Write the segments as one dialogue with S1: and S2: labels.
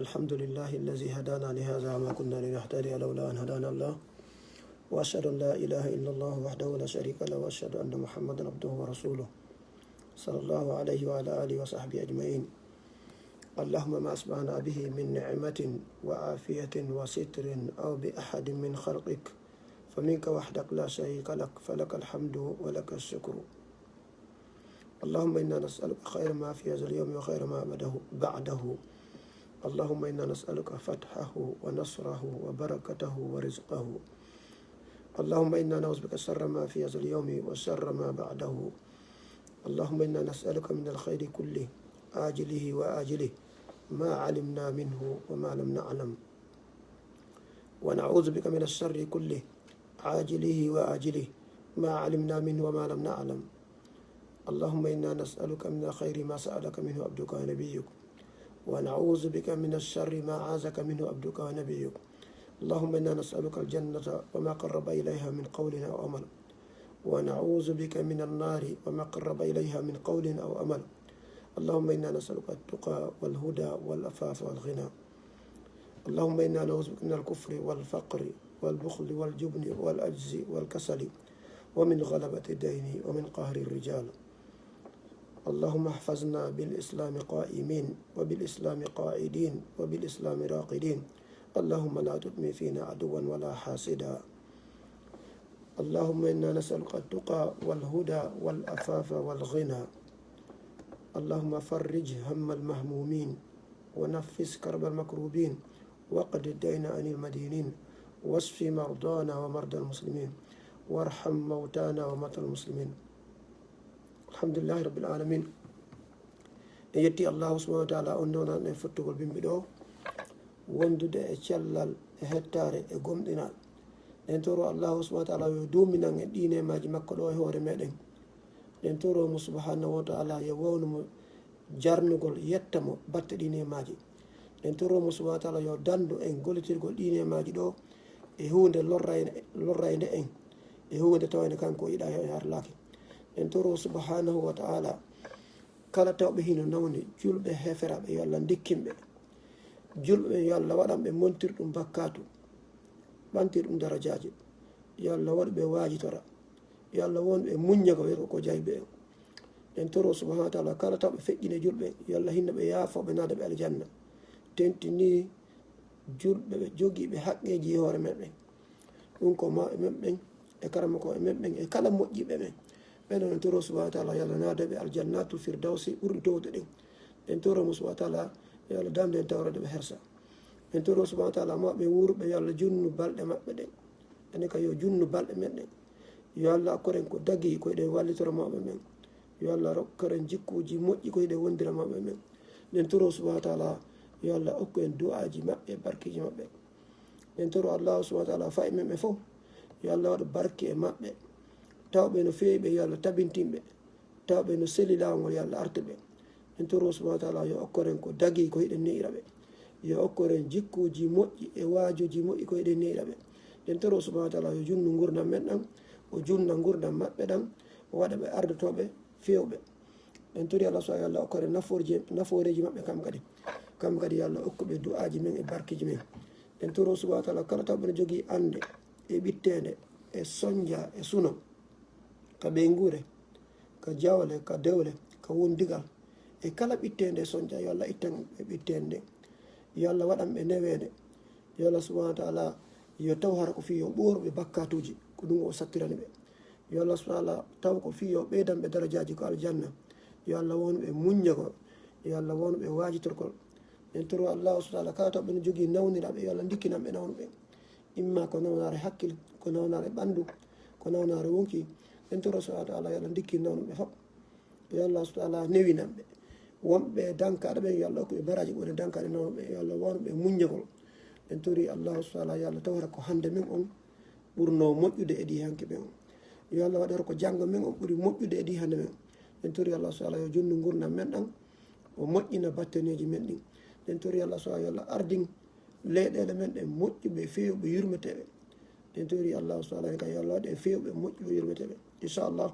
S1: الحمد لله الذي هدانا لهذا وما كنا لنهتدي لولا أن هدانا الله وأشهد أن لا إله إلا الله وحده لا شريك له وأشهد أن محمدا عبده ورسوله صلى الله عليه وعلى آله وصحبه أجمعين. اللهم ما أصبحنا به من نعمة وعافية وستر أو بأحد من خلقك فمنك وحدك لا شريك لك فلك الحمد ولك الشكر. اللهم إنا نسألك خير ما في هذا اليوم وخير ما بعده. اللهم إنا نسألك فتحه ونصره وبركته ورزقه. اللهم إنا نعوذ بك شر ما في هذا اليوم وشر ما بعده. اللهم إنا نسألك من الخير كله آجله وآجله ما علمنا منه وما لم نعلم، ونعوذ بك من الشر كله عاجله وآجله ما علمنا منه وما لم نعلم. اللهم إنا نسألك من الخير ما سألك منه عبدك ونبيك، ونعوذ بك من الشر ما عاذك منه عبدك ونبيك. اللهم إنا نسألك الجنة وما قرب إليها من قول أو عمل، ونعوذ بك من النار وما قرب إليها من قول أو عمل. اللهم إنا نسألك التقى والهدى والعفاف والغنى. اللهم إنا نعوذ بك من الكفر والفقر والبخل والجبن والعجز والكسل ومن غلبة الدين ومن قهر الرجال. اللهم احفظنا بالإسلام قائمين وبالإسلام قائدين وبالإسلام راقدين. اللهم لا تدمي فينا عدوا ولا حاسدا. اللهم إنا نسألك التقى والهدى والعفاف والغنى. اللهم فرج هم المهمومين ونفس كرب المكروبين وقد الدين عن المدينين واشف مرضانا ومرضى المسلمين وارحم موتانا وموتى المسلمين. الحمد لله رب العالمين. يتي الله سبحانه وتعالى أننا نفتقل بمبدو wondude e cellal e hettare e gomɗinal. en toro allahu subhanahu wa ta'ala yo duminan e ɗinemaji makko ɗo e hoore meɗen. en toro mo subhanahu wa ta'ala yo wawnumo jarnugol yetta mo batte ɗinemaji. en toro mo subhanahu wa ta'ala yo dandu en gollitirgol ɗinemaji ɗo e hunde lorrayde en e hunde tawande kanko yiɗa yo harlaki. en toro subhanahu wa ta'ala kala tawɓe hino nawni julɓe heferaɓe yo Allah dikkinɓe, julɓe yo Allah waɗanɓe montir ɗum bakkatu ɓantir ɗum darajaji, yo Allah waɗu ɓe wajitora, yo Allah wonɓe muññago wiyata ko jayɓe en. en toro subhanahu wa ta'ala kala tawɓe feƴƴine julɓe yo Allah hinna ɓe yaafoɓe nada ɓe aljanna. tentini julɓe ɓe jogiiɓe haqqeji e hoore meɗen, ɗum ko ma e meɓɓen e karama ko e meɓɓen e kala moƴƴiɓe ɓen ɓeɗon. en toro subhanahu wa ta'ala yo Allah naadaɓe aljannatul firdawsi ɓurɗi towde ɗen. en toro mo subhanahu wa ta'ala yo Allah damde en tawrede ɓe hersa. en toro subhanahu wa ta'ala maɓe wurɓe yo Allah junnu balɗe maɓɓe ɗen, ene ka yo junnu balɗe meɗen. yo Allah akkoren ko dagi koyɗe wallitora maɓe men. yo Allah rokkoren jikkuji moƴƴi koyɗe wondira maɓe men. en toro subhanahu wa ta'ala yo Allah okku en du'aji maɓɓe barkiji maɓɓe. en toro Allah subhanahu wa ta'ala fayi men ɓe fof yo Allah waɗa barke e maɓɓe, tawɓe no fewi ɓe yo Allah tabintinɓe, tawɓe no seli lawol yo Allah artuɓe. en toro subhanahu wa ta'ala yo okkoren ko dagi ko hiɗen ne'ira ɓe, yo okkoren jikkuji moƴƴi e wajuji moƴƴi ko hiɗen ne'ira ɓe. en toro subhanahu wa ta'ala yo junnu gurdam men ɗam, o junna gurdam maɓɓe ɗam, o waɗa ɓe ardotoɓe fewɓe. en tori Allah subhanahu wa ta'ala okkore naforeji maɓɓe kam kadi yo Allah okkuɓe du'aji men e barkiji men. en toro subhanahu wa ta'ala kala tawɓe ne jogui ande e ɓittede e sonja e suno, ka ɓeygure, ka jawle, ka dewle, ka wondigal e kala ɓittede sonja yo Allah ittan ɓe ɓittede yo Allah waɗan ɓe newede. yo Allah subhanahu wa ta'ala yo taw hara ko fi yo ɓoruɓe bakkatuji ko ɗum o sattirani ɓe. yo Allah subhanahu wa ta'ala taw ko fi yo ɓeydan ɓe darajaji ko aljanna. yo Allah wonɓe muññagol, yo Allah wonɓe wajitorgol. en toro Allah subhanahu wa ta'ala kala tawɓe no jogui nawniraɓe yo Allah dikkinan ɓe nawnuɓe, imma ko nawnare hakkille, ko nawnare ɓandu, ko nawnare wonki. en toro subhanahu wa ta'ala yo Allah dikki nawnuɓe fof. yo Allah subhanahu wa ta'ala newinanɓe, wonɓe dankaɗe ɓen yo Allah hokkuɓe baraji ɓuri dankaɗe nawnuɓe, yo Allah wonɓe muññagol. en tori Allah subhanahu wa ta'ala yo Allah tawata ko hande men on ɓurno moƴƴude e ɗi hanke ɓen on. yo Allah waɗata ko janggo men on ɓuuri moƴƴude e ɗi hande men. en tori Allah subhanahu wa ta'ala yo jonnu gurdam men ɗam, o moƴƴina batteneji men ɗin. en tori Allah subhanahu wa ta'ala yo Allah ardin leyɗele men ɗe moƴƴuɓe fewɓe yurmeteɓe. en tori Allah subhanahu wa ta'ala yo Allah waɗe fewɓe moƴƴuɓe yurmeteɓe. inchallah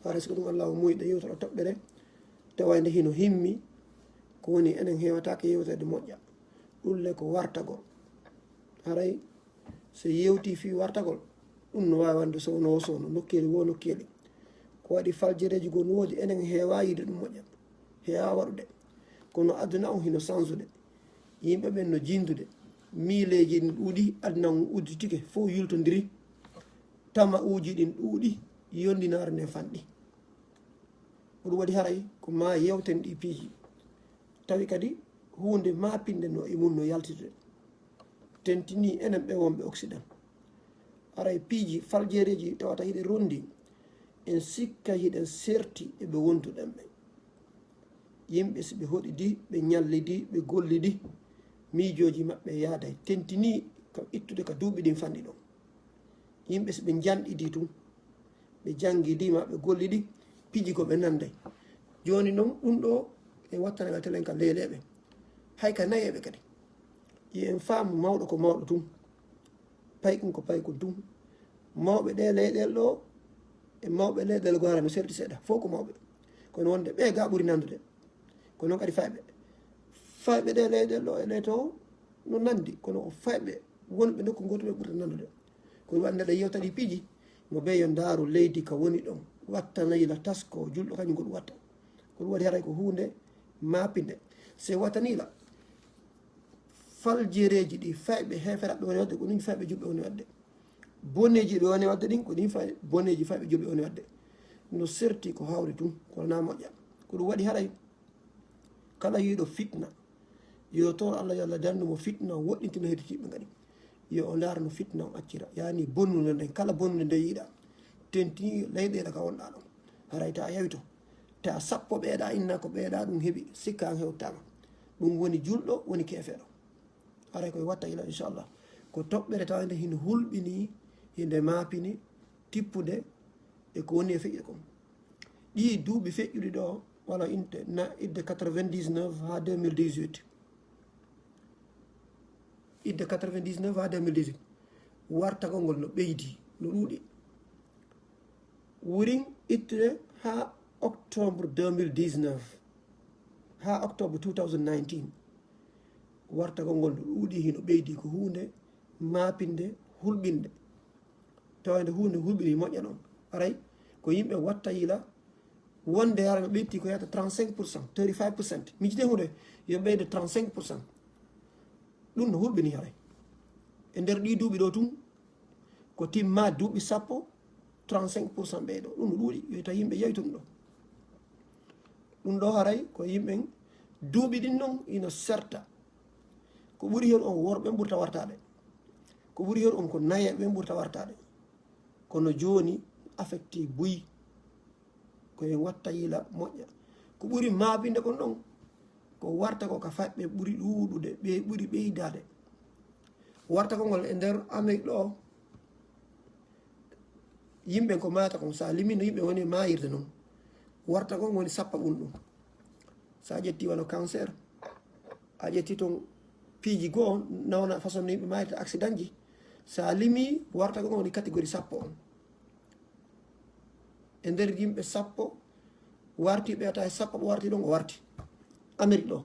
S1: haray siko ɗum Allah o muyiɗe yewtoɗo toɓɓere tawande hino himmi ko woni enen hewatake yewtede moƴƴa ɗulle ko wartagol haray so yewti fi wartagol ɗum no wawi wande sowno sowno nokkeli wo nokkeli ko waɗi faljereji gon woodi enen heewa yide ɗum moƴƴa heewa waɗude kono aduna on hino change yimɓe ɓen no jindude mileji ɗin ɗuuɗi aduna on udditike fof yultodiri tama uji ɗin ɗuuɗi yondinare nde fanɗi ko ɗum waɗi haray ko ma yewten ɗi piiji tawi kadi hunde mapinde no e mum no yaltitude tentini enen ɓe wonɓe occident aray piiji faljereji tawata hiɗe rondi en sikka hiɗen serti eɓe wontuɗen ɓe yimɓe so ɓe hoɗidi ɓe ñallidi ɓe gollidi miijoji maɓɓe yaaday tentini kam ittude ka duuɓi ɗin fanɗi ɗon yimɓe so ɓe janɗidi tun ɓe jangidima ɓe gollidi piiji ko ɓe nanday joni noon ɗum ɗo en wattanaga telen ka leyleɓe hay ka nayeɓe kadi yo en faamu mawɗo ko mawɗo tun paykum ko paykon tun mawɓe ɗe leyɗel ɗo e mawɓe leyɗel goo hara no serti seeɗa fof ko mawɓe kono wonde ɓe ga ɓuuri nandude kono noon kadi fayɓe ɗe leyɗel ɗo e ɗe to no nandi kono fayɓe wonɓe nokku goto ɓe ɓurta nandude kono waɗi ndeɗa yewtati piiji mo ɓe yo ndaaru leydi ka woni ɗon wattanayila tasko julɗo kañum ko ɗum watta ko ɗum waɗi haray ko hunde mapinde se wattanila faljereji ɗi fayɓe heferaɓe woni wadde ko ɗum fayɓe julɓe woni wadde bonneji ɓe woni wadde ɗin ko ɗin bonneji fayɓe julɓe woni wadde no serti ko hawri tun kono na moƴƴa ko ɗum waɗi haray kala yiiɗo fitna yo toon Allah yo Allah dandumo fitna woɗɗintina heditiɓe kadi yo o ndaara no fitna o accira yani bonnude nden kala bonnude nde yiiɗa tentini leyɗele ka wonɗa ɗon haray ta yawi to ta sappo ɓeeɗa inna ko ɓeeɗa ɗum heeɓi sikka an hewtama ɗum woni julɗo woni keefeɗo haray koye watta ila inchallah ko toɓɓere tawde hino hulɓini hinde maapini tippude e ko woni e feƴƴude kon ɗi duuɓi feƴƴuɗi ɗo wala inte na idde 99 ha 2018 idde 99 ha 2018 wartagol ngol no ɓeydi no ɗuuɗi wurin ittude ha octobre 2019 ha octobre 2019 wartagol ngol no ɗuuɗi hino ɓeydi ko hunde maapinde hulɓinde tawde hunde hulɓini moƴƴa noon aray ko yimɓe watta yila wonde hara ɓe ɓetti ko yata 35% 35% mijide hunde yo ɓeyde 35% ɗum no hulɓini haray e nder ɗi duuɓi ɗo tun ko timma duuɓi sappo 35% ɓeyɗo ɗum no ɗuuɗi yoyta yimɓe yeytu ɗum ɗo haray ko yimɓen duuɓi ɗin noon ina serta ko ɓuri hen on worɓe ɓurta wartade ko ɓuri hen on ko nayeɓe ɓurta wartade kono joni affecti buyi koyen watta yila moƴƴa ko ɓuri maabinde kon ɗon ko warta ko ka faɓɓe ɓuri ɗuuɗude ɓe ɓuri ɓeydade warta ko ngol e nder Amérique ɗo yimɓe ko mayata kon sa limino yimɓe woni mayirde noon warta kon woni sappa ɗum sa ƴetti wano cancer a ƴetti toon piiji goo nawna façon no yimɓe mayirta accident ji sa limi warta kon woni catégorie sappo on e nder yimɓe sappo warti ɓeyata e sappo ɓe warti ɗon o warti Amérique ɗo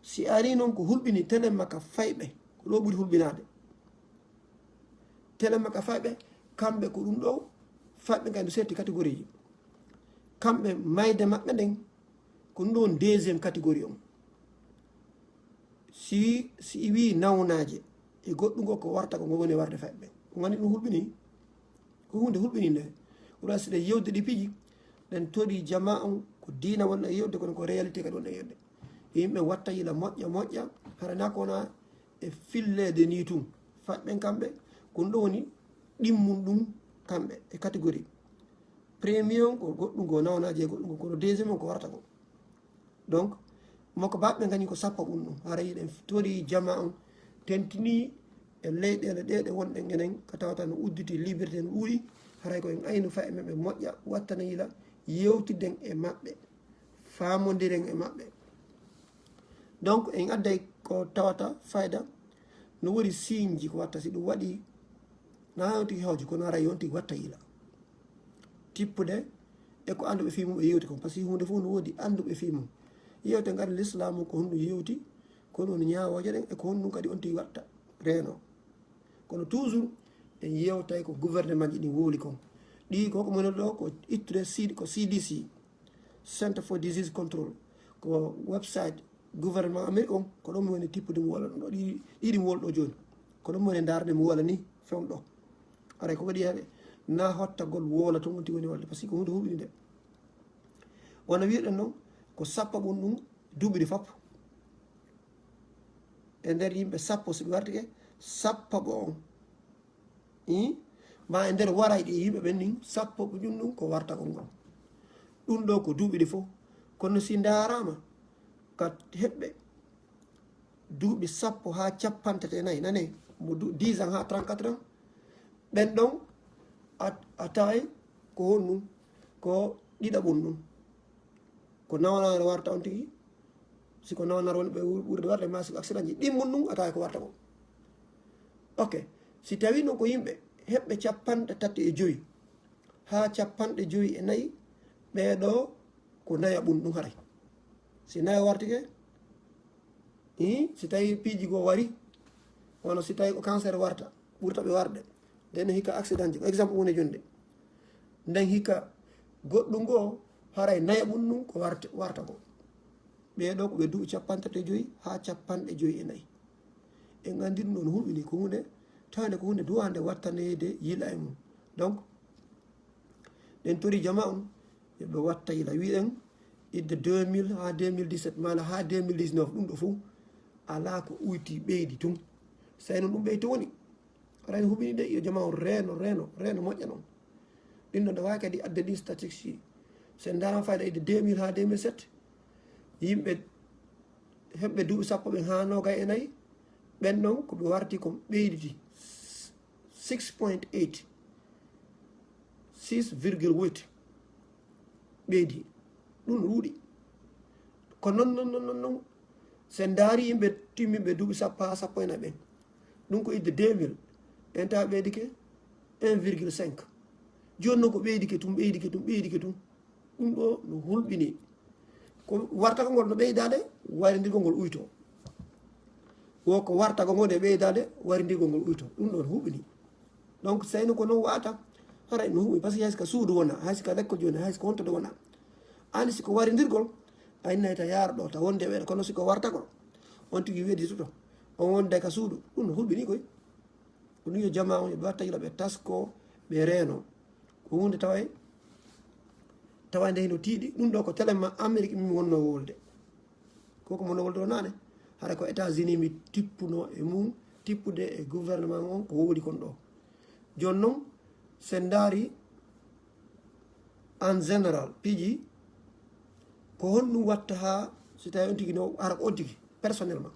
S1: si ari noon ko hulɓini tenen makka fayɓe ko ɗo ɓuri hulɓinade tenen makka fayɓe kamɓe ko ɗum ɗo fayɓe kadi serti catégorie ji kamɓe mayde maɓɓe nden ko ɗum ɗon deuxiéme catégorie on si wi nawnaje e goɗɗum go ko warta ko ngo woni warde fayɓe ko gandi ɗum hulɓini ko hunde hulɓini nde ɗum si ɗe yewde ɗi piiji ɗen toɗi jama on ko diina wonɗo e yewde kono ko réalité kadi wonɗo e yewde yimɓe watta yila moƴƴa moƴƴa harana kona e fillede ni tum faɓɓen kamɓe ko ɗum ɗo woni ɗimmum ɗum kamɓe e catégorie premier on ko goɗɗum go nawnaje e goɗɗum go kono deuxiéme on ko warta ko donc moko baɓɓe gañi ko sappo ɗum ɗum hara yiɗen toɗi jama on tentini e leyɗele ɗeɗe wonɗen enen ko tawata no udditi liberté no ɗuuɗi haray ko en aynu fa e maɓɓe moƴƴa wattana yila yewtiden e maɓɓe famodiren e maɓɓe donc en adday ko tawata fayda no woni signe ji ko watta si ɗum waɗi na yonti hewji kono ara yonti watta yila tippude e ko anduɓe fimum e yewti kon par ce que hunde fof no wodi anduɓe fimum yewte ngari l'islam ko honɗum yewti kono on ñawoje ɗen e ko honɗum kadi on tigi watta reeno kono toujours en yewtay ko gouvernement ji ɗi wooli kon ɗi koko moni ɗo ko ittude ko CDC Center for Disease Control ko website gouvernement Amérique on ko ɗon mi woni tippude mi wola ɗum ɗo ɗiɗi mi woli ɗo joni ko ɗon mi woni darde mi wola ni fewn ɗo aray ko waɗi heɓe na hottagol wola to on tigi woni walde par ce que ko hunde huɓini nde wona wiɗen noon ko sappa ɓum ɗum duuɓi ɗi foppo e nder yimɓe sappo soɓe wartike sappaɓo on ma e nder warayɗi e yimɓe ɓen nin sappo ɓe ƴum ɗum ko wartagol ngol ɗum ɗo ko duuɓi ɗi fof kono si darama ka heɓɓe duuɓi sappo ha capantati nayyi nane mo 10 ans ha 34 ans ɓen ɗon a taway ko honɗum ko ɗiɗaɓum ɗum ko nawanare warta on tigi siko nawanare woni ɓe ɓurde warde ma siko accident ji ɗimmum ɗum a taway ko warta ko ok si tawi noon ko yimɓe heɓɓe 35 ha 54 ɓeɗo ko naya ɓum ɗum haray si nayo wartike si tawi piiji goo wari wono si tawi ko cancer warta ɓurta ɓe warde nden hikka accident ji ko exemple woni jonde nden hikka goɗɗum goo haray naya ɓum ɗum ko warta ko ɓeɗo ko ɓe duuɓi 35 ha 54 en gandi ɗum ɗon hulɓini ko hunde tawde ko hunde duwande wattanede yila e mum donc ɗen tori jama on yoɓe watta yila wiɗen idde 2000 ha 2017 mala ha 2019 ɗum ɗo fof ala ko uyti ɓeydi tun sayno ɗum ɓeyto woni arani huɓini de yo jama on reeno moƴƴa noon ɗin ɗon ɗo wawi kadi adde ɗi statistique sen daran fayda idde 2000 ha 2007 yimɓe heɓɓe duuɓi sappo ɓen ha 24 ɓen ɗon koɓe warti ko ɓeyditi 6.8 6,8 ɓeydi ɗum ruuɗi ko non sen daari yimɓe timmiɓe duuɓi sappo ha sappo ena ɓen ɗum ko idde 2000 en tawa ɓeydike 1,5 joni noon ko ɓeydike tum ɗum ɗo no hulɓini ko wartago ngol no ɓeydade waridirgol ngol uyto wo ko wartago ngo nde ɓeydade waridirgol ngol uyto ɗum ɗo no huɓini donc sayno ko noon wata haray no huɓi par ce que hay sika suudu wona hay sika lekkol joni hay sika hontode wona ani siko waridirgol a innayta yaara ɗo ta wonde ɓeɗa kono siko wartagol on tigui wedditoto on wonde ka suudu ɗum no hulɓini koy ko ɗum yo jama on yoɓe watta yila ɓe tasko ɓe reeno ko hunde tawande hino tiiɗi ɗum ɗo ko téléma Amérique min wonno wolde koko mono wolde o nane haɗa ko États-Unis mi tippuno e mum tippude e gouvernement on ko woodi kon ɗo joni noon sen daari en général piiji ko honɗum watta ha so tawi on tigui no ara ko on tigui personnellement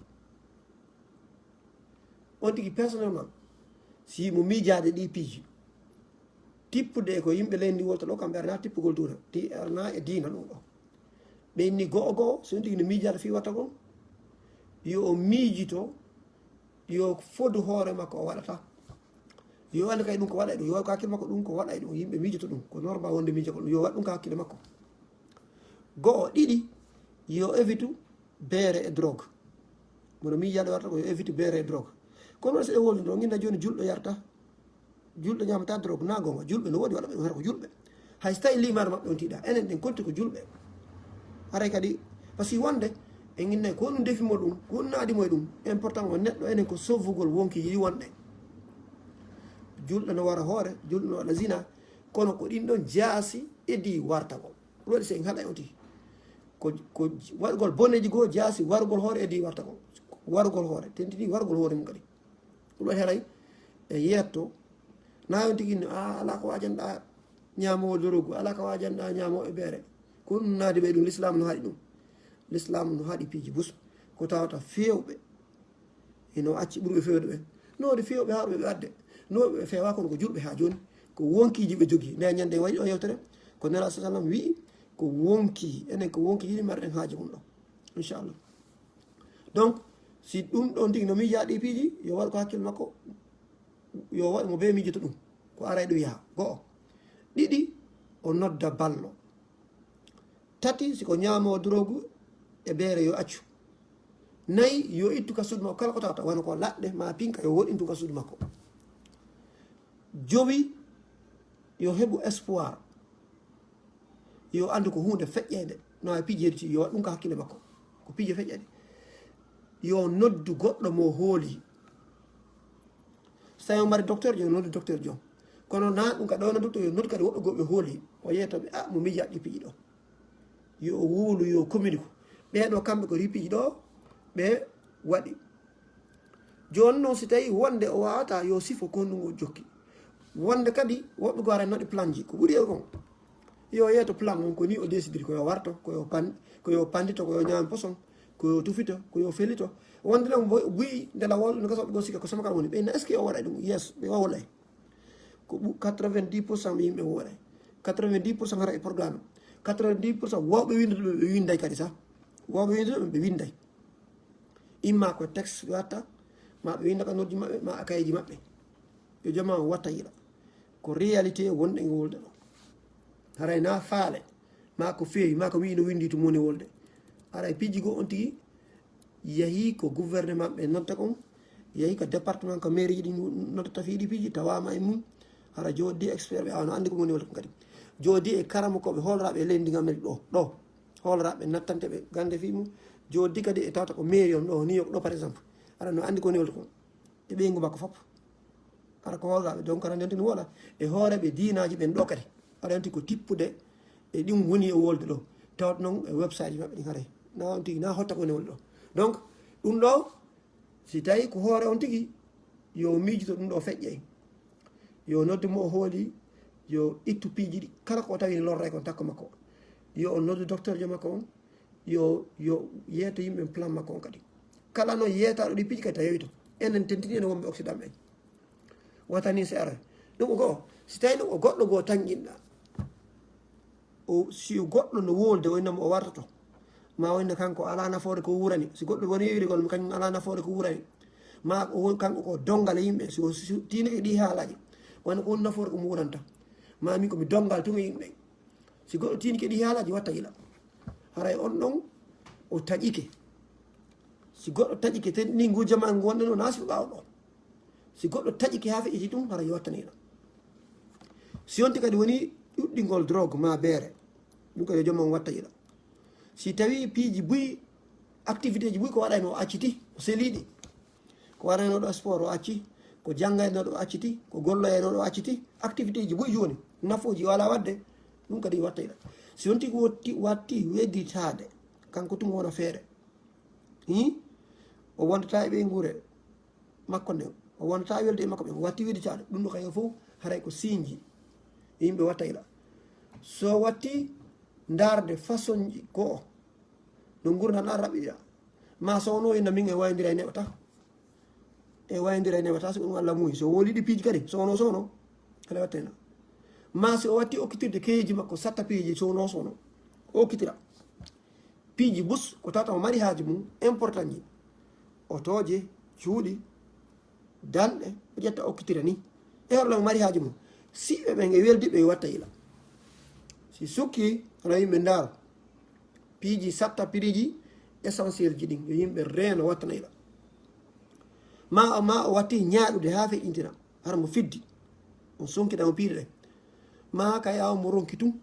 S1: si mo miijade ɗi piiji tippude ko yimɓe leydi wolta ɗo kamɓe arana tippugol duna arana e diina ɗum ɗo ɓe inni go'o so on tigui no miijade fi watta kon yo o miijito yo fodu hoore makko o waɗata yo andi kay ɗum ko waɗay ɗum yo waɗ ko hakkille makko ɗum ko waɗay ɗum yimɓe miijoto ɗum ko normal wonde miijogol ɗum yo waɗ ɗum ko hakkille makko go'o ɗiɗi yo évitu beere e drogue mono miijade warta ko yo évitu beere e drogue kono waɗa so ɗe woldi ɗo ginna joni julɗo yarta julɓe ñamata drogue na gonga julɓe no woodi waɗa ɓe ɗum hata ko julɓe hay so tawi limade maɓɓe on tiiɗa enen ɗen konti ko julɓe haray kadi par ce que wonde en innay ko ɗum defimo ɗum ko ɗum naadimo e ɗum important o neɗɗo enen ko sauvugol wonki yiɗi wonɗe julɗo no wara hoore julɗo no waɗa zina kono ko ɗin ɗon jaasi idi wartagol ɗum waɗi so en haɗa on tigi ko waɗgol bonneji goo jaasi wargol hoore idi wartagol wargol hoore tentini wargol hoore mum kadi ɗum waɗi haray e yetto na on tigi ala ko wajanɗa ñamowo dorogu ala ko wajanɗa ñamowo e beere ko ɗum naadi ɓe ɗum l'islam no haɗi ɗum l'islam no haɗi piiji bus ko tawata fewɓe eno acci ɓurɓe fewde ɓen node fewɓe haɗuɓe ɓe adde noɓe ɓe fewa kono ko julɓe ha joni ko wonkiji ɓe jogui nde ñande waɗi ɗo yewtere ko nela sa sallam wi ko wonki enen ko wonki yiɗi marɗen haaji mum ɗo inchallah donc si ɗum ɗon tigui no miijaɗi piiji yo waɗ ko hakkille makko yo waɗ mo be miijoto ɗum ko aray ɗum yaaha go'o ɗiɗi o nodda ballo tati siko ñamowo drogue e beere yo accu. Nayi yo ittu ka suudu makko kala ko tawata wona ko laɗɗe ma pinka yo woɗintu ka suudu makko. Jowi yo heɓu espoir, yo andu ko hunde feƴƴede no piijeedi ci yo waɗ ɗum ka hakkille makko ko piije feƴƴede. Yo noddu goɗɗo mo hooli, so tawi o mari docteur jo noddu docteur jom, kono na ɗum kadi ɗo no docteur yo noddu kadi woɓɓe goɓɓe hooli o yeetoɓe mo miji haɗɗi piiji ɗo, yo wuulu yo communique ɓeɗo kamɓe ko ripiiji ɗo ɓe waɗi. Joni noon si tawi wonde o wawata yo sifo konndugo jokki, wonde kadi woɓɓe go ara noɗi plan ji ko ɓuuri e kon yo yeeto plan on ko ni o décidiri koyo warto koyo pandito koyo ñaami poson koyo tufito koyo felito. Wonde ɗon buyi ndela wol no gasoɓe go sikka ko sama kan woni ɓeyna est ce que o waɗay ɗum yes ɓe wowlay ko 90% ɓe yimɓe woɗay 90% hara e programme 90% wowɓe windude ɓe winday kadi sa wowɓe windude ɓe winday imma ko texte watta ma ɓe winda ka nodji maɓɓe ma akayeji maɓɓe yo jama o watta yiɗa ko réalité wonɗe ngo wolde ɗo haray na faale ma ko feewi ma ko wi no windi to moni wolde haray piiji go on tigi yahi ko gouvernement ɓe nodda kon yahi ko département ko mairie ji ɗi noddata fiiɗi piiji tawama e mum hara joodi expert ɓe awno andi ko moni wolde ko kadi joodi e karama koɓe hoolraɓe e leydi ndigamel ɗo hoolraɓe nattante ɓe gande fi mum joodi kadi e tawta ko mairie on ɗo ni ɗo par exemple ara no andi ko woni wolde kon e ɓeygu makko fof ara ko hoolraɓe donc ara ndentini woɗa e hooreɓe diinaji ɓen ɗo kadi aɗa anti ko tippude e ɗin woni e wolde ɗo tawat noon e website ji maɓɓe ɗin haray na on tigi na hotta ko woni wolde ɗo. Donc ɗum ɗo si tawi ko hoore on tigi yo miijito ɗum ɗo feƴƴey yo noddu mo o hooli yo ittu piiji ɗi kala ko tawi ne lorray kon takko makko yo on noddu docteur jo makko on yo yeeto yimɓe plan makko on kadi kala no yeetaɗo ɗi piiji kadi ta yewito enen tentini ene wonɓe occident ɓen watani se ara ɗum o goo si tawi ɗum o goɗɗo goo tan jinɗa o si goɗɗo no wolde wonnamo o wartoto ma wonde kanko ala nafoore ko wurani si goɗɗo woni yewiri gol kañum ala nafoore ko wurani ma kanko ko dongal yimɓe so tinike ɗi haalaji wonde ko woni nafoore ko mo wuranta ma min komi dongal tuma yimɓe si goɗɗo tinike ɗi haalaji watta yila haray on ɗon o taƴike si goɗɗo taƴike te ni ngu jama gonɗe no nasiɓe ɓawa ɗo si goɗɗo taƴike ha feƴƴiti ɗum haray wattaniɗa si yonti kadi woni ɗuɗɗingol drogue ma beere ɗum kadi jomma on watta yiɗa si tawi piiji buyi activité ji buyi ko waɗayno o acciti o seliɗi ko waɗaynoɗo sport o acci ko janggaynoɗo o acciti ko golloyanoɗo o acciti activité ji buyi joni nafoji wala wadde ɗum kadi watta yiɗa si yonti ko watti wedditade kanko tuma wona feere o wondata e ɓe guure makko nde o wondata welde e makko ɓe watti wedditade ɗum ɗo kayo fof haray ko signe yimɓe watta yiɗa so watti darde façon ji goo no gurdam ɗa raɓɓiɗa ma sowno inna min e wayodira e neɓata so ɗum Allah muuyi so woliɗi piiji kadi sowno haɗa wattena ma si o watti okkitirde keyeji makko satta piiji sowno o okkitira piiji bus ko tawta o mari haaji mum important ji otoje cuuɗi danɗe o ƴetta okkitira ni e horla mo mari haaji mum siɓɓe ɓen e weldiɓe e watta yila si sukki hono yimɓe ndaaro piiji satta piriji essentiel ji ɗin yo yimɓe reeno wattana yila ma o watti ñaaɗude ha feƴƴintina hara mo fiddi on sonkita mo piiri ɗe ma kay aw mo ronki tum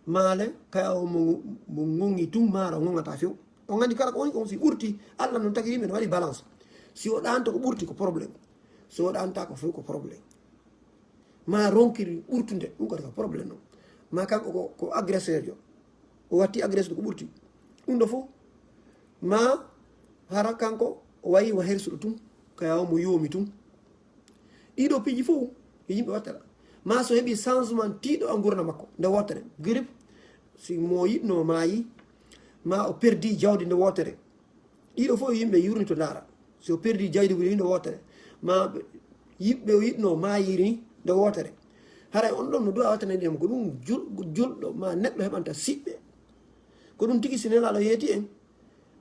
S1: maale kay aw mo gongi tum maara o gongata few on gandi kala ko woni kon si ɓurti Allah noon tagi yimɓe ne waɗi balance si o ɗanta ko ɓurti ko probléme so o ɗanta ko few ko probléme ma ronkiri ɓurtude ɗum kadi ko probléme noon ma kanko ko agresseur jo o watti agresseur ko ɓurti ɗum ɗo fof ma hara kanko o wayi o hersuɗo tum kayaw mo yoomi tum ɗiɗo piiji fof e yimɓe wattata ma so heeɓi changement tiiɗo a gurna makko nde wottere grip si mo yiɗno maayi ma o perdi jawdi nde wottere ɗiɗo fof yimɓe yurni to ndaara so perdi jawdi wuri nde wottere ma yimɓe o yiɗno maayiri nde wottere haray on ɗon no duwa wattana ndiyam ko ɗum julɗo ma neɗɗo heɓanta siɓɓe ko ɗum tigi si nelaɗo yeeti en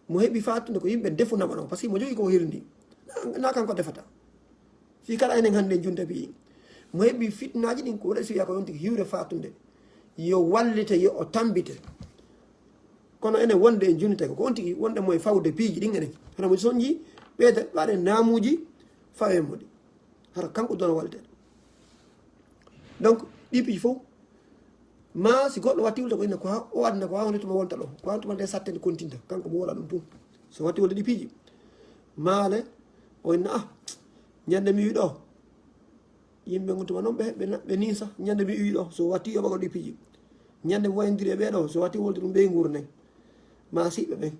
S1: mo heɓi fattude ko yimɓe defunama ɗon par ce que mo jogui ko hirndi na kanko defata fi kala enen hannde junta pi mo heɓi fitnaji ɗin ko waɗa siwiya ko yon tigi hiwre fattude yo wallite yo o tambite kono ene wonde en junite ko on tigi wonde moye fawde piiji ɗin enen hana mo soñji ɓeyda waɗe naamuji fawen mo ɗi hara kanko dono waltede donc ɗi piiji fof ma si goɗɗo watti wulde ko ine ko o adna ko hawde tuma wonta ɗo ko hawtuma nde sattede continta kanko mo wola ɗum tum so watti wulde ɗi piiji maale o inna ñande mi wi ɗo yimɓe gontuma noon ɓe nisa ñande mi wi ɗo so watti yoɓago ɗi piiji ñande mi wayodiri e ɓeɗo so watti wolde ɗum ɓe gurnen ma siɓɓe ɓen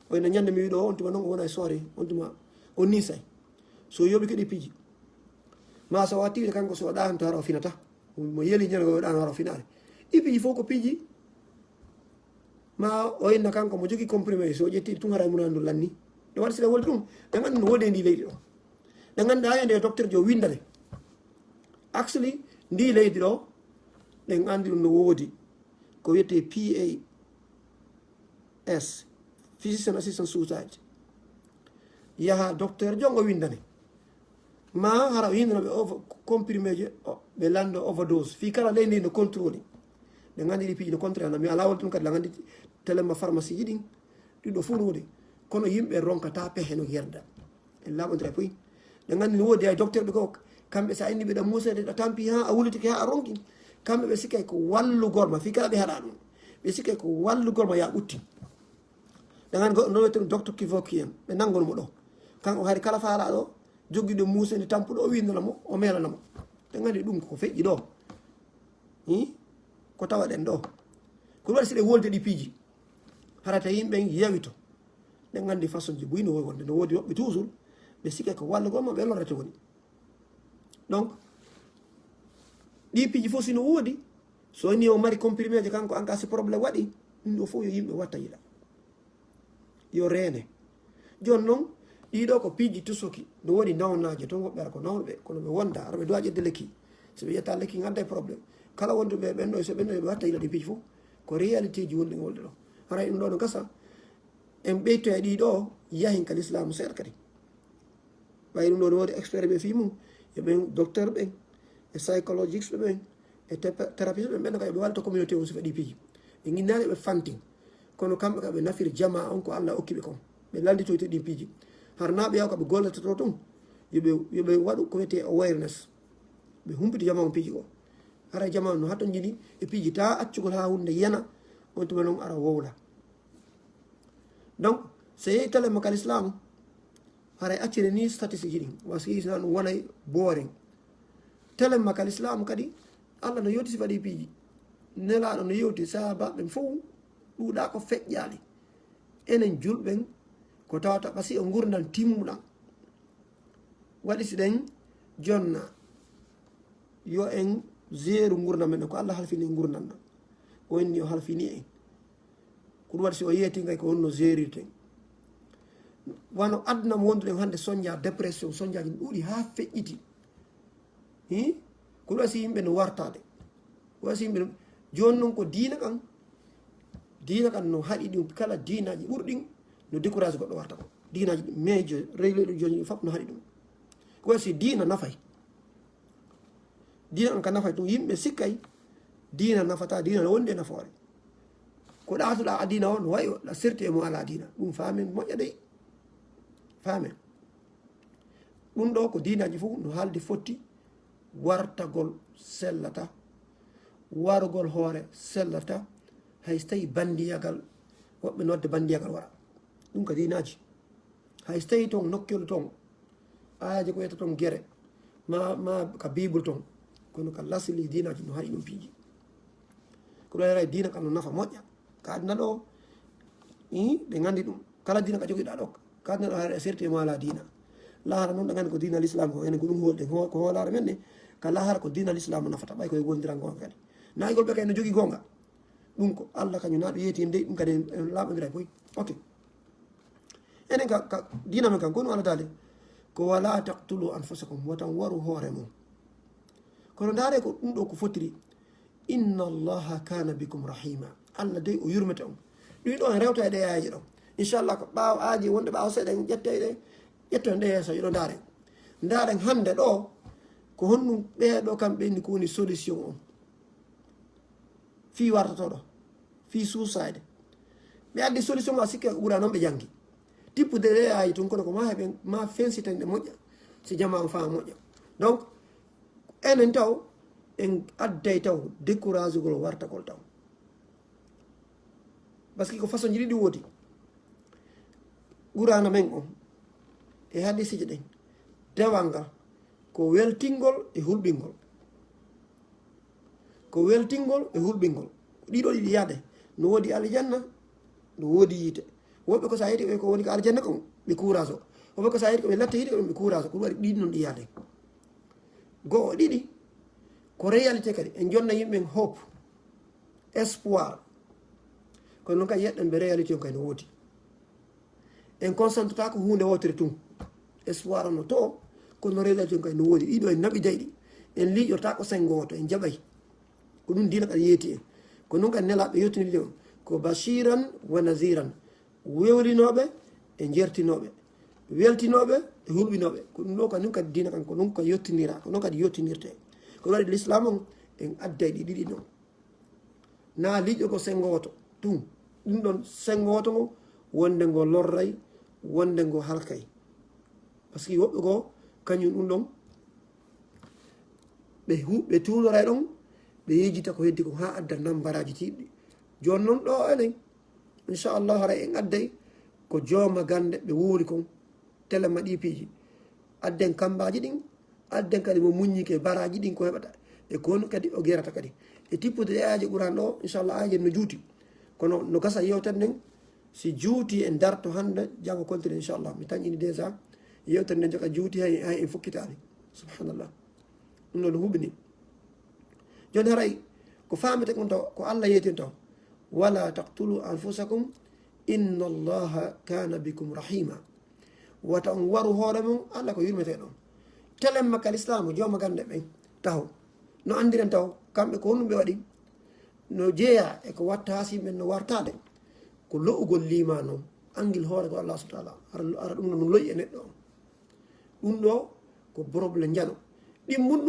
S1: o inna ñande mi wi ɗo on tuma noon o wona e soore on tuma o nisay so yoɓi ko ɗi piiji ma so watti wide kanko so ɗano to hara o finata mo yeeli ñande ko ɗano hara o finare ɗi piiji fof ko piiji ma o inna kanko mo jogui comprimé so ƴetti tun hara e munandu lanni ɗe waɗi siɗa wolde ɗum ɗe gandi no wodi e ndi leydi ɗo ɗe gandi ha yande docteur jo windane actually ndi leydi ɗo ɗen andi ɗum no woodi ko wiyete PAS physician assistant suicide yaha docteur jongo windane ma hara windana ɓe comprimé je ɓe lando overdose fi kala leydi no contrôle ɓe gandi ɗi piiji no contrôle mi ala wolde ɗum kadi la gandi téléma pharmacie ji ɗin ɗiɗo fuu no woodi kono yimɓe ronkata pehe no yerda en laaɓodira poyi ɗe gandi no woodi hay docteur ɓe ko kamɓe sa inni ɓeɗa musede ɗa tampi ha a wulitike ha a ronki kamɓe ɓe sikkay ko wallugolma fi kala ɓe haɗa ɗum ɓe sikkay ko wallugolma ya ɓutti ɗe gandi goɗɗo no wiyete ɗum docteur kivoki en ɓe nangonomo ɗo kanko hari kala faala ɗo jogguiɗo musede tampuɗo o windanamo o melanamo ɗe gandi ɗum ko feƴƴi ɗo ko tawa ɗen ɗo ko waɗi siɗe wolde ɗi piiji harata yimɓe yawito ɗe gandi façon ji boyi no wowi wonde no woodi woɓɓe toujours ɓe sikkay ko wallugolma ɓe lorrete woni donc ɗi piiji fof sino woodi so ni o mari comprimé je kanko anka si probléme waɗi ɗum ɗo fof yo yimɓe watta yiɗa yo reene joni noon ɗiɗo ko piiji tusoki no woodi nawnaje toon woɓɓe ara ko nawɓe kono ɓe wonda ara ɓe duwa ƴedde lekki so ɓe ƴetta lekki gadda e probléme kala wonduɓe ɓenɗo so ɓenɗo ɓe watta yiɗa ɗi piiji fof ko réalité ji wonɗi wolde ɗo haray ɗum ɗo no gasa en ɓeyto e ɗiɗo yahin ka l'islam seeɗa kadi ɓay ɗum ɗo no woodi expert ɓe fi mum eɓen docteur ɓen e psychologiste ɓen e thérapeute ɓen ɓenɗo kadi ɓe walta communauté on so waɗi piiji ɓe guinnani ɓe fantin kono kamɓe ka ɓe nafiri jama on ko Allah okkiɓe kon ɓe landitoyte ɗin piiji har na ɓe yaw ka ɓe gollatoto ɗum yoɓe waɗu ko wiyete awareness ɓe humpiti jama on piiji ko haray jama no hatton jiɗi e piiji ta accugol ha hunde yana on tuma noon ara wowla donc so yehi telema kal islam haray accire ni statistique ɗin wasina ɗum wonay boring telema kal islam kadi Allah no yewti si waɗi piiji nelaɗo no yewti sahabaɓe fof ɗuuɗa ko feƴƴali enen julɓen ko tawata ɓasi o gurdan timmuɗan waɗi si ɗen jonna yo en zeeru gurdam men ko Allah halfini gurdam ɗam o inni o halfini en ko ɗum waɗi si o yeeti gay ko wonno zeerirten wano aduna mo wonduɗen hande soñja dépression soñjaji ɗuuɗi ha feƴƴiti ko ɗum waɗi si yimɓe no wartade waɗi si yimɓe joni noon ko diina kan no haɗi ɗum kala diinaji ɓurɗin no décourage goɗɗo warta ko diinaji mejo régleɗo joni foof no haɗi ɗum ko waɗi si diina nafay diina on ka nafay ɗum yimɓe sikkay diina nafata diina no wondi e nafoore ko ɗatuɗa a diina o no wayi ɗa serti e mo ala diina ɗum faamen moƴƴa ɗey faamen ɗum ɗo ko diinaji fof no haaldi fotti wartagol sellata warugol hoore sellata hay so tawi bandiyagal woɓɓe nodde bandiyagal wara ɗum ko diinaji hay so tawi toon nokkelu toon aaji ko wiyata toon guere ma ka bible toon kono ka lasli diinaji no haɗi ɗum piiji ko ɗo diina kam no nafa moƴƴa ka aduna ɗo ɓe gandi ɗum kala diina ka jogiɗa ɗo ka aduna ɗo haɗa e serti e mo ala diina lahara noon ɗe gandi ko diina l'islam ko enen ko ɗum holɗen ko hoolare men ne ka lahara ko diina l'islam nafata ɓay koye gondiran gonga kadi nayigol ɓe kay no jogui gonga ɗum ko Allah kañum naɗo yeeti en dey ɗum kadi en laaɓodira boy ok enen ka diina men kam ko ɗum Allah taali ko wala taqtulu anfusakum wotan waru hoore mum kono ndaare ko ɗum ɗo ko fotiri inna allaha kana bikum rahima Allah dey o yurmete on ɗum ɗo en rewta e ɗeyaji ɗo inchallah ko ɓaawo aaji wonde ɓaawo seeɗa en ƴetteɗe ƴetto en ɗe yeeso yiɗo ndaaren hande ɗo ko honɗum ɓeeɗo kamɓe ni ko woni solution on fi wartotoɗo fi suicide ɓe addi solution ma sikka ɓura noon ɓe jangi tippude ɗe ayi tun kono ko ma heɓe ma fensitande moƴƴa si jama fa moƴƴa donc enen taw en adday taw décourage gol wartagol taw par ce que ko façon ji ɗiɗi woodi ɓurana men on e hadisiji ɗen dewal ngal ko weltingol e hulɓingol ko weltingol e hulɓingol ɗiɗo ɗiɗi yaade no woodi aljanna no woodi yiite woɓɓe ko sa yeeti ɓe ko woni ko aljanna kon ɓe courage o woɓɓe ko sa yeeti ko ɓe latte yiite ɗon ɓe courage ko ɗum waɗi ɗiɗi noon ɗi yaade goo ɗiɗi ko réalité kadi en jonna yimɓe hope espoir kono noon kadi yeɗɗen ɓe réalité on kay no woodi en concentre ta ko hunde wotere tun espoir no to kono réalité on kay no woodi ɗiɗo en naɓi dayɗi en liiƴorta ko sengoto en jaɓay ko ɗum dina kadi yeeti en ko noon kadi nelaɓe yettinirde on ko bashiran wa naziran wewlinoɓe e jertinoɓe weltinoɓe e hulɓinoɓe ko ɗum ɗo kadi kadi dina kan ko ɗum ko yettinira ko noon kadi yettinirte ko waɗi l'islam on en adday ɗi ɗiɗi noon na liiƴo ko sengoto ɗum ɗum ɗon sengoto ngo wonde ngo lorray wonde ngo halkay par ce que woɓɓe ko kañum ɗum ɗon ɓe tuuloray ɗon ɓe yejita ko heddi ko ha adda nambaraji tiɗɗi joni noon ɗo enen inchallah haray en adday ko jooma gande ɓe wuuri kon téléma ɗi piiji adden kambaji ɗin adden kadi mo muññike baraji ɗin ko heɓata e kon kadi o gerata kadi e tippude ɗe aji ɓuran ɗo inchallah aji no juuti kono no gasa yewtere nden si juuti en darto hande jango continue inchallah mi tañini déjà yewtere nden joka juuti hay en fukkitani subhanallah ɗum noon huɓini joni haray ko famete kon taw ko Allah yeetin taw wala taqtulu anfusakum inna allaha kana bikum rahima wata on waru hoore mum Allah ko yurmete ɗon telemma kal islamu jooma gande ɓen taw no andiren taw kamɓe ko honɗum ɓe waɗi no jeeya e ko watta hasiɓe no wartade ko lo'ugol lima noon anguil hoore ko Allah subhanahu wa ta'ala ara ɗum no loyi e neɗɗo on ɗum ɗo ko probléme jano ɗimmun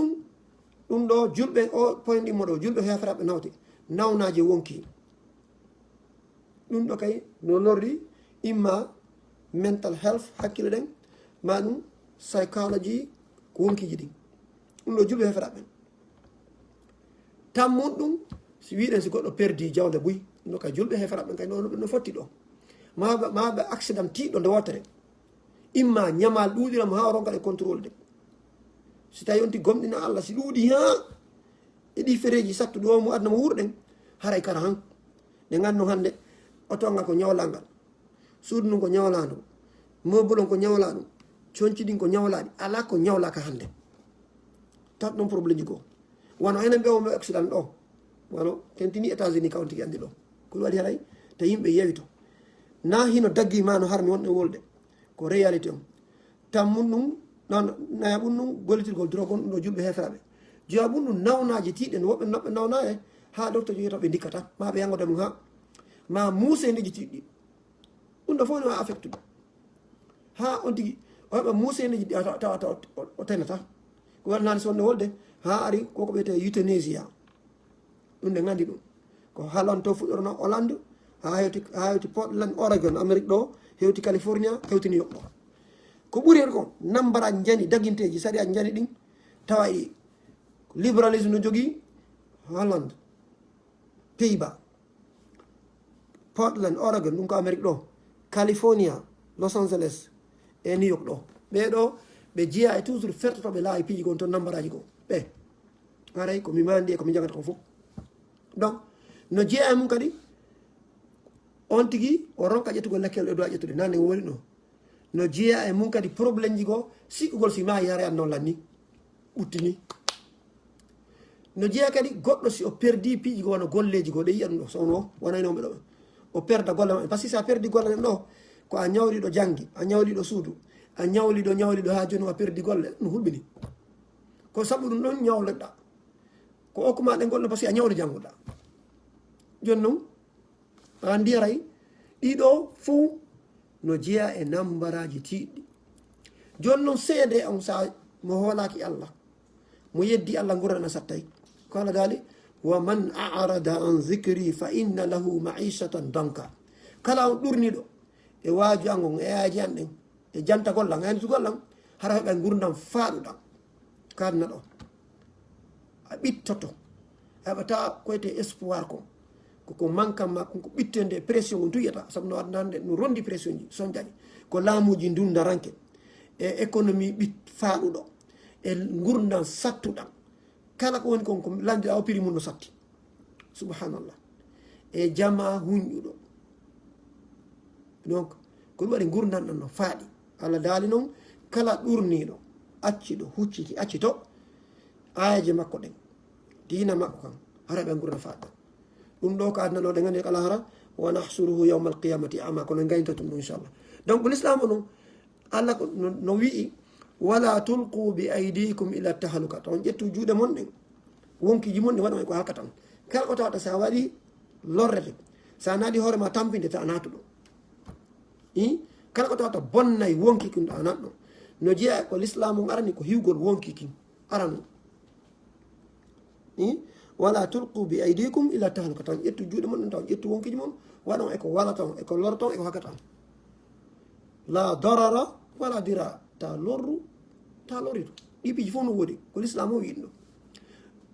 S1: ɗum ɗo julɓe o point ɗimmo ɗo julɓe heferaɓe nawte nawnaji wonki ɗum ɗo kay no lorri imma mental health hakkille ɗen ma ɗum psychology ko wonkiji ɗin ɗum ɗo julɓe heferaɓe tammun ɗum si wiɗen si goɗɗo perdi jawde buy ɗum ɗo kay julɓe heferaɓe kay no fotti ɗo maɓe accident tiɗɗo nde wotere imma ñamal ɗuuɗiramo ha ronka ɗe contrôle de si tawi on ti gomɗina Allah si ɗuuɗi ha e ɗi fereji sattu ɗo mo adna mo wurɗen haray kara han nde ganno hande otongal ko ñawlangal suudu ɗum ko ñawlaɗum meuble on ko ñawlaɗum conci ɗin ko ñawlaɗi ala ko ñawlaka hande tat ɗon probléme ji goo wono enen ɓe omo accident ɗo wono tentini États-Unis kawn tigi andi ɗo ko waɗi haray te yimɓe yewi to na hino daggi ma no harmi wonɗe wolde ko réalité on tammun ɗum non naya ɓum ɗum gollitirgol drogue on ɗum ɗo julɓe heferaɓe joya ɓum ɗum nawnaji tiɗen woɓɓe noɓɓe nawna e ha docteur joyita ɓe dikkata ma ɓe yangode mum ha ma muuseneji tiɗɗi ɗum ɗo fof ne wa affecte ɗum ha on tigui o heɓa muuseneji ɗi tawata o tenata ko waɗanani sonde wolde ha ari koko ɓeyete euthanasia ɗum nde gandi ɗum ko halanto fuɗɗorno Hollande ha hewti Portland Oregon Amérique ɗo hewti California hewti New York ɗo ko ɓuri hen ko nambaraji jani daguinteji sariyaji jani ɗin tawa ɗi libéralisme no jogui Hollande Pays-Bas Portland Oregon ɗum ko Amérique ɗo California Los Angeles e New York ɗo ɓeɗo ɓe jeeya e toujours fertotoɓe laawi piiji gon toon nambaraji go ɓe haray komi mandi e komi jagata ko fof donc no jeeya mum kadi on tigui o ronka ƴettugol lekkel ɗo dowa ƴettude nande woni ɗo no jeeya e mum kadi probléme ji goo sikkugol si maayi hara noon lanni ɓuttini no jeeya kadi goɗɗo si o perdi piiji goo wono golleji goo ɗe yiya ɗum ɗo sowno wonaynoɓe ɗo o perda golle ma par ce que sa perdi golle ɗen ɗo ko a ñawliɗo janggi a ñawliɗo suudu a ñawliɗo ha joni a perdi golle no hulɓini ko saabu ɗum ɗon ñawleɗɗa ko okkuma ɗen golle par ce que a ñawli janggoɗa joni noon a ndiyaray ɗiɗo fou no jeeya e nambaraji tiɗɗi joni noon seede on sa mo hoolaki Allah mo yeddi Allah gurdana sattay ko Allah daali wa man arada an zicri fa inna lahu maishatan danka kala on ɗurniɗo e waaju angon e aaji an ɗen e janta gollan e sugollan hara heɓa gurdam faaɗuɗam kadna ɗo a ɓittoto a heɓata koyte espoir koko manque ma ko ɓittende pression on tuyata sabu no waɗnande no rondi pression ji son jaɓi ko laamuji dundaranke e économie ɓit faaɗuɗo e gurdam sattuɗam kala ko woni kon ko landiɗa o prix mum no satti subhanallah e jama huñƴuɗo donc ko ɗum waɗi gurdam ɗam no faaɗi Allah daali noon kala ɗurniɗo acciɗo hucciti accito ayaje makko ɗen dina makko kan hara ɓe gurna faaɗa ɗum ɗo ko adna ɗo ɗe gandi kala hara wa nahsuruhu yawma alqiyamati ama kono gayntatum ɗum inchallah donc l'islam no Allah no wi'i wala tulqu bi aydikum ila tahaluka on ƴettu juuɗe mon ɗen wonkiji mon ɗe waɗa ko halkata on kala ko tawata sa waɗi lorrete sa naɗi hoorema tampinde ta a natuɗo kala ko tawata bonnay wonki kin ɗo a natɗo no jeeya ko l'islam on arani ko hiwgol wonki kin arano wala tulqu bi aydikum ila tahaluka tan ƴettu juuɗe mon ɗen taw ƴettu wonkiji mon waɗon eko walaton eko lorton eko hakkatan la darara wala dira ta lorru ta loritu ɗi piiji fof no woodi ko l'islam o wiɗɗo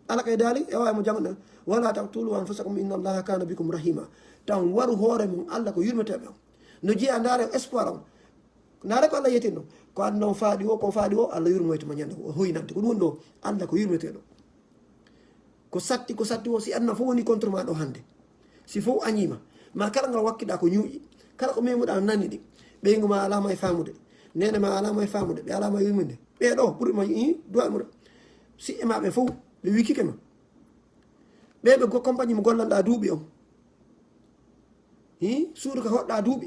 S1: ala kay daali e wawi mo jamaɗa wala taqtulu anfusakum inna allaha kana bikum rahima tan waru hoore mum allah ko yurmeteɓe on no jeeya ndaare espoir on ndaare ko allah yetinno ko adna on faaɗi o ko faaɗi o allah yurmoytoma ñande o hoynante ko ɗum woni ɗo allah ko yurmeteɗo ko satti o si adna fof woni contre ma ɗo hannde si fof añima ma kala ngal wakkiɗa ko ñuuƴi kala ko memuɗa nani ɗi ɓeygu ma alama e famude nene ma alama e famude ɓe alama e yuminde ɓeɗo ɓuuri ma duwa muɗa si e maɓe fof ɓe wikkike ma ɓeɓe go compagnie mo gollanɗa duuɓi on suudu ka hoɗɗa duuɓi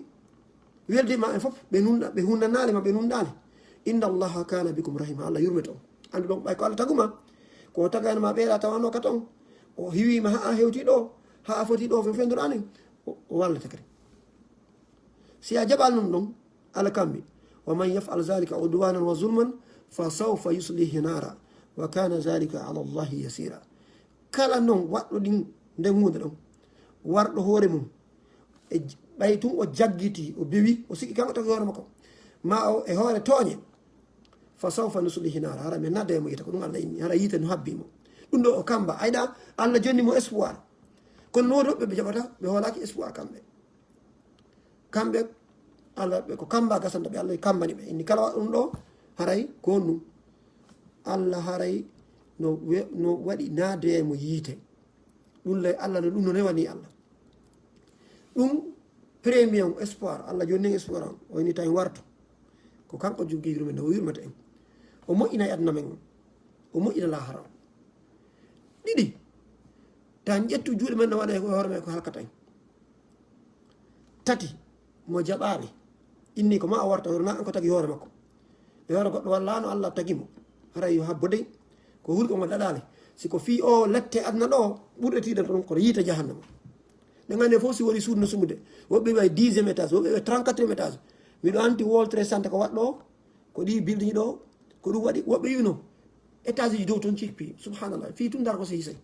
S1: welde ma en fof ɓe hunnanale ma ɓe nunɗale inna allaha kana bikum rahima allah yurmete on andu ɗon ɓay ko allah taguma ko taganma ɓeeɗa tawano kata on o hiwima ha a hewti ɗo ha a foti ɗo fenduɗani o wallata kadi si a jaɓal num ɗon ala kambi wa man yafal zalika udwanan wa zulman fa sawfa yuslihi nara wa kana zalika ala allahi yasira kala noon waɗɗo ɗin nden hunde ɗon warɗo hoore mum e ɓay tun o jaggiti o bewi o sikki kanko taki hoore makko ma o e hoore tooñe fa sawfa nuslihi nara hara mi nadda e mo yita ko ɗum allah inni hara yiite no habbimo ɗum ɗo o kamba ayɗa allah jonni mo espoir kono noon woɓɓe ɓe jaɓata ɓe hoolaki espoir kamɓe allah ɓe ko kamba gasanta ɓe allah kambani ɓe inni kala waɗa ɗum ɗo haray ko honɗum allah haray no waɗi naade e mo yiite ɗum lay allah no ɗum no rewani allah ɗum premium espoir allah jonni espoir on o ini tawi warto ko kanko jogui yurmede o yurmata en o moƴƴina e aduna men on o moƴƴina lahara on ɗiɗi tan ƴettu juuɗe men no waɗa e hoore men ko halkata en tati mo jaɓaɓe inni ko ma o warta na an ko tagui hoore makko e hoore goɗɗo wallano allah tagimo hara yo habbo dey ko hulko ngo ɗaɗale siko fi o lette aduna ɗo ɓurɗe tiɗen ɗon koto yiita jahannama ɗe gandi fof si woni suudu no sumude woɓɓe ɓe 10e étage woɓɓe ɓe 34e étage miɗo anti woltre sante ko waɗɗo ko ɗi building ɗo ko ɗum waɗi woɓɓe wino étage ji dow toon cippi subhanallah fi tun dar ko so hisay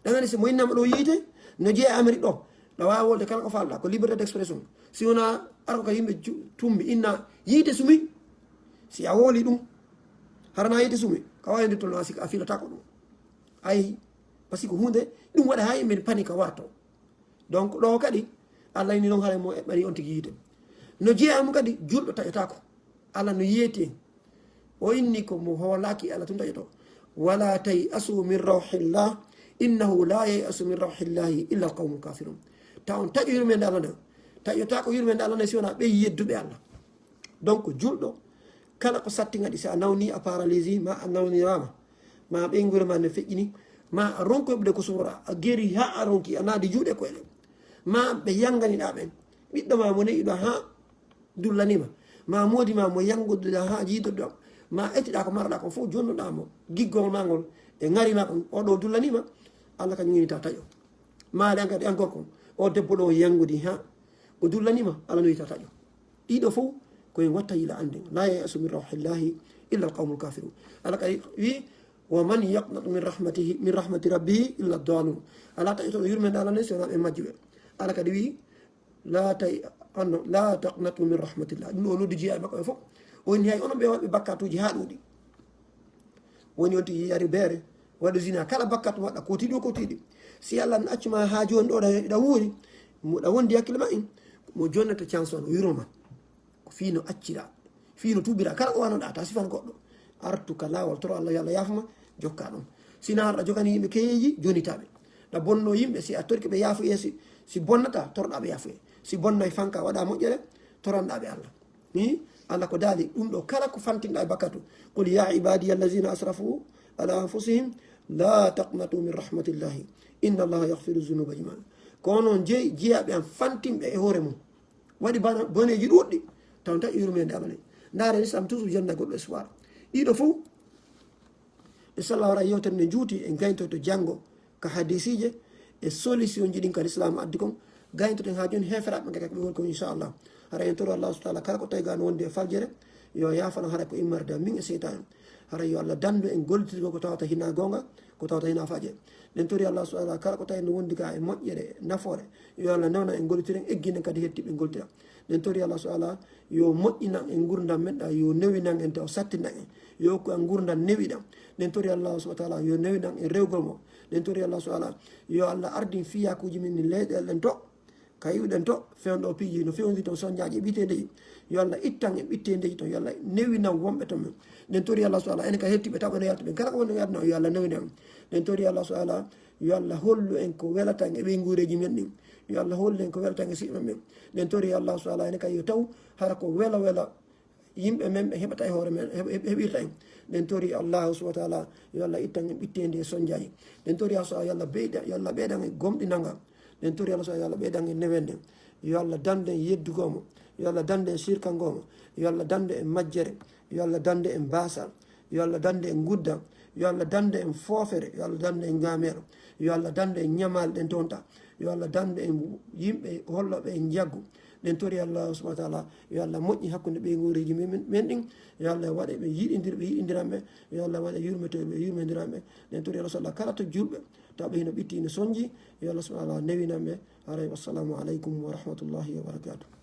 S1: ɗe gandi so mo innama ɗo yiite no jeeya amérique ɗo ɗa wawi wolde kala ko falɗa ko liberté d' expression si wona ara ko ka yimɓe tumbi inna yiite sumi si a wooli ɗum harana yiite sumi ka wawi nde tolno a filata ko ɗum ayi par ce que hunde ɗum waɗa ha yimɓe panique warto donc ɗo kadi allah ini ɗon haara mo eɓɓani on tigui yiite no jeeyamo kadi julɗo taƴatako allah no yeeti en o inni ko mo hoolaki allah tun taƴato wala tayi asu min rawhillah innahu la yey asu min rawhillahi illa alqawmu kafirun taw on taƴo yurmede allah nde taƴota ko yurmede allah nde si wona ɓey yedduɓe allah donc julɗo kala ko sattigaɗi si a nawni a paralysie ma a nawnirama ma ɓeygure ma ne feƴƴini ma a ronko heɓude ko suura a guéri ha a ronki a naadi juuɗe koyɗe ma ɓe yanganiɗa ɓen ɓiɗɗo ma mo neyiɗo ha dullanima ma modima mo yangoduɗa ha jiidoɗa ma ettiɗa ko marɗa ko fof jonnuɗamo giggol ma ngol e garima kon oɗo dullanima allah kañum yinita taƴo maɗe an kadi encore kon o debbo ɗo yangudi ha o dullanima allah no yita taƴo ɗiɗo fof koye watta yila ande la yayasu min rawhillahi illa alqawmu lkafirun allah kadi wi wa man yaqnatu min rahmati rabbihi illa dalun ala taƴotoɗo yurmede allah nde si wona ɓe majjiɓe allah kadi wi la taqnatu min rahmatillah. ɗum ɗo noddi jeeyaɓe makko ɓe fof woni hay onon ɓe waɗɓe bakkatuji ha ɗuuɗi woni wonti yiyari beere waɗa zina kala bakkatu waɗa ko tiɗi o ko tiɗi si allah ne accuma ha joni ɗo ɗa wuuri moɗa wondi hakkille ma in mo jonnata chance on o wiroma ko fino accira fino tubira kala ko wanoɗa ta sifan goɗɗo artu ka lawol toro allah yo allah yafma jokka ɗum sina harɗa jogani yimɓe keeji jonitaɓe ɗa bonno yimɓe si a torki ɓe yaafu e si bonnata toroɗaɓe yaafu e si bonnay fanka waɗa moƴƴere toranɗaɓe allah ni allah ko daali ɗum ɗo kala ko fantinɗa e bakkatu qul ya ibadiya allazina asrafu ala anfusihim la taqnatu min rahmatillahi inna allaha yahfiru zunuba jamian ko noon jeeyaɓe an fantinɓe e hoore mum waɗi boneji ɗuɗɗi taw ta yurmede amane ndaare l'islam toujours jonna goɗɗo espoir ɗiɗo fof inchallah wara yewtere nde juuti en gayntoto janggo ko hadisije e solution ji ɗin ka l'islam addi kon gayntoten ha joni heferaɓe gakak ɓe woni ko inchallah hara en toro allahu taala kala ko tawi gano wonde e faljere yo yafano hara ko immarde min e seytan hara yo allah dandu en gollitirgo ko tawata hina gonga ko tawata hina faje nden tori allah subhanahu wa ta'ala kala ko tawi no wondi ka e moƴƴere nafoore yo allah nawna en gollitiren egginen kadi hettiɓe gollitira nden tori allah subhanahu wa ta'ala yo moƴƴinan en gurdam meɗɗa yo newinan en taw sattinan en yo hokku en gurdam newiɗam nden tori allah subhanahu wa ta'ala yo newinan en rewgol mo nden tori allah subhanahu wa ta'ala yo allah ardin fiyakuji min ni leyɗelɗen to kayiwɗen to fewɗo piiji no fewndi toon soñaji e ɓitedeji yo allah ittan e ɓittedeji toon yo allah newinan wonɓe ton men nden tori allah subhanahu enen ka hettiɓe taw ene yaltuɓe kala ko woni yadno yo allah newina en nden tori allah subhanahu yo allah hollu en ko welatan e ɓeygureji men ɗin yo allah hollu en ko welatan e siɓe men nden tori allah subhanahu enen kay yo taw hara ko wela yimɓe men ɓe heɓata e hoore men heɓirta en nden tori allahu subhanahu wa ta'ala yo allah ittan en ɓittede e soñjaji nden tori allah yo allah ɓeyɗan e gomɗinanga nden tori allah yo allah ɓeydan e newende yo allah dande en yeddugomo yo allah dande en sirkangomo yo allah dande en majjere yo allah dande en basal yo allah dande en gudda yo allah dande en foofere yo allah dande en gamero yo allah dande en ñamal ɗen tonta yo allah dande en yimɓe holloɓe en jaggu nden tori allah subhanahu wa ta'ala yo allah moƴƴi hakkude ɓeygureji men ɗin yo allah waɗa ɓe yiɗidiranɓe yo allah waɗa yurmetoɓe yurmediranɓe nden tori allah sallah kala to julɓe taw ɓe hino ɓitti no soñji yo allah subhanahu wa ta'ala newinanɓe haray wassalamu aleykum wa rahmatullahi wa barakatuh